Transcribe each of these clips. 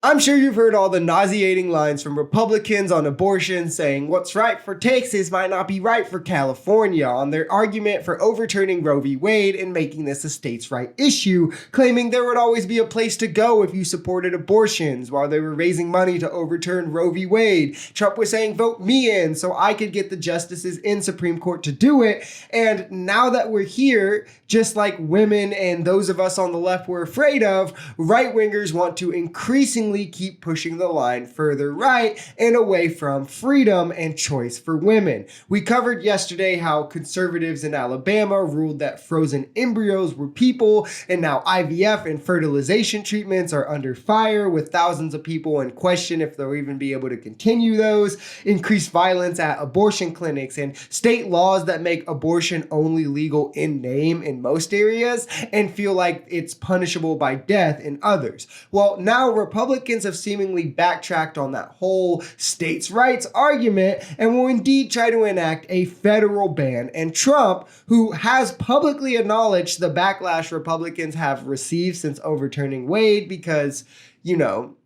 I'm sure you've heard all the nauseating lines from Republicans on abortion saying what's right for Texas might not be right for California on their argument for overturning Roe v. Wade and making this a states' right issue, claiming there would always be a place to go if you supported abortions while they were raising money to overturn Roe v. Wade. Trump was saying vote me in so I could get the justices in Supreme Court to do it. And now that we're here, just like women and those of us on the left were afraid of, right-wingers want to increasingly keep pushing the line further right and away from freedom and choice for women. We covered yesterday how conservatives in Alabama ruled that frozen embryos were people, and now IVF and fertilization treatments are under fire with thousands of people in question if they'll even be able to continue those, increased violence at abortion clinics, and state laws that make abortion only legal in name in most areas and feel like it's punishable by death in others. Well, now Republicans have seemingly backtracked on that whole states' rights argument and will indeed try to enact a federal ban. And Trump, who has publicly acknowledged the backlash Republicans have received since overturning Wade because,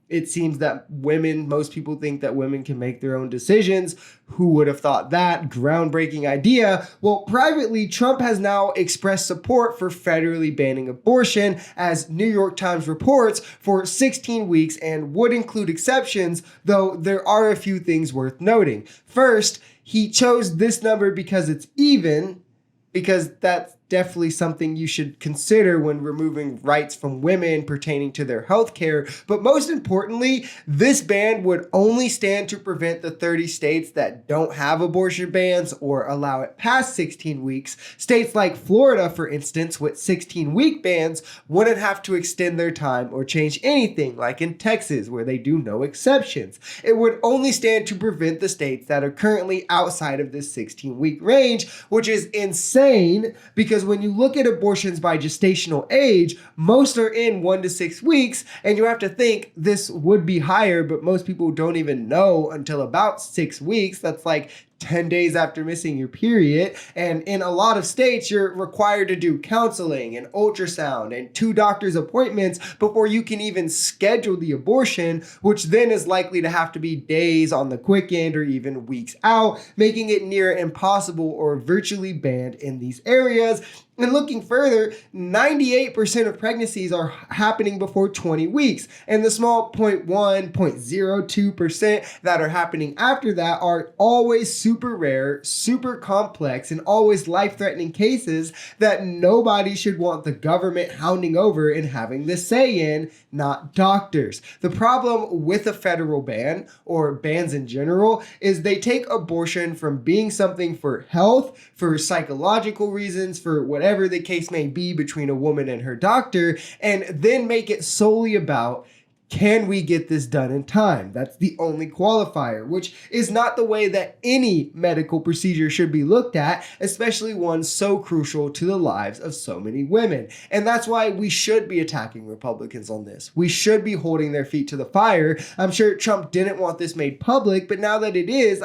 it seems that most people think that women can make their own decisions. Who would have thought that? Groundbreaking idea. Well, privately, Trump has now expressed support for federally banning abortion, as New York Times reports, for 16 weeks and would include exceptions, though there are a few things worth noting. First, he chose this number because it's even, because that's definitely something you should consider when removing rights from women pertaining to their health care. But most importantly, this ban would only stand to prevent the 30 states that don't have abortion bans or allow it past 16 weeks. States like Florida, for instance, with 16-week bans, wouldn't have to extend their time or change anything, like in Texas, where they do no exceptions. It would only stand to prevent the states that are currently outside of this 16-week range, which is insane because when you look at abortions by gestational age, most are in 1 to 6 weeks, and you have to think this would be higher, but most people don't even know until about 6 weeks. That's like 10 days after missing your period. And in a lot of states, you're required to do counseling and ultrasound and 2 doctor's appointments before you can even schedule the abortion, which then is likely to have to be days on the quick end or even weeks out, making it near impossible or virtually banned in these areas. And looking further, 98% of pregnancies are happening before 20 weeks. And the small 0.1, 0.02% that are happening after that are always super rare, super complex, and always life-threatening cases that nobody should want the government hounding over and having the say in, not doctors. The problem with a federal ban, or bans in general, is they take abortion from being something for health, for psychological reasons, for whatever the case may be between a woman and her doctor, and then make it solely about, can we get this done in time? That's the only qualifier, which is not the way that any medical procedure should be looked at, especially one so crucial to the lives of so many women. And that's why we should be attacking Republicans on this. We should be holding their feet to the fire. I'm sure Trump didn't want this made public, but now that it is,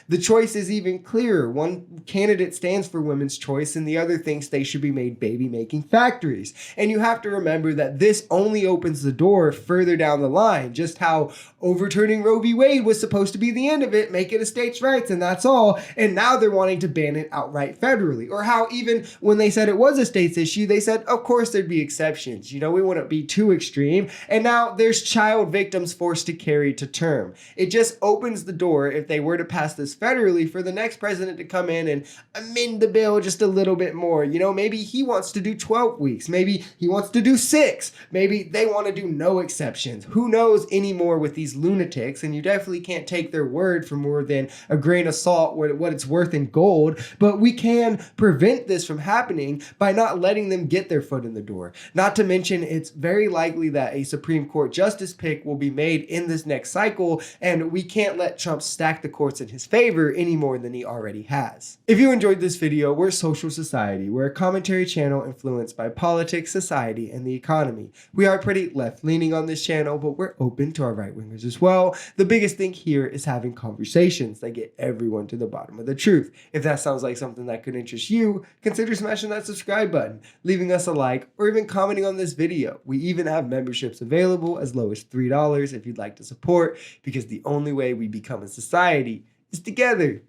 the choice is even clearer. One candidate stands for women's choice, and the other thinks they should be made baby-making factories. And you have to remember that this only opens the door further down the line, just how overturning Roe v. Wade was supposed to be the end of it, make it a states' rights, and that's all. And now they're wanting to ban it outright federally. Or how even when they said it was a states issue, they said, of course there'd be exceptions. We wouldn't be too extreme. And now there's child victims forced to carry to term. It just opens the door, if they were to pass this federally, for the next president to come in and amend the bill just a little bit more. Maybe he wants to do 12 weeks. Maybe he wants to do 6. Maybe they want to do no exceptions. Who knows anymore with these lunatics, and you definitely can't take their word for more than a grain of salt, what it's worth in gold, but we can prevent this from happening by not letting them get their foot in the door. Not to mention, it's very likely that a Supreme Court justice pick will be made in this next cycle, and we can't let Trump stack the courts in his favor any more than he already has. If you enjoyed this video, we're Social Society. We're a commentary channel influenced by politics, society, and the economy. We are pretty left-leaning on this channel, channel, but we're open to our right-wingers as well. The biggest thing here is having conversations that get everyone to the bottom of the truth. If that sounds like something that could interest you, consider smashing that subscribe button, leaving us a like, or even commenting on this video. We even have memberships available as low as $3 if you'd like to support, because the only way we become a society is together.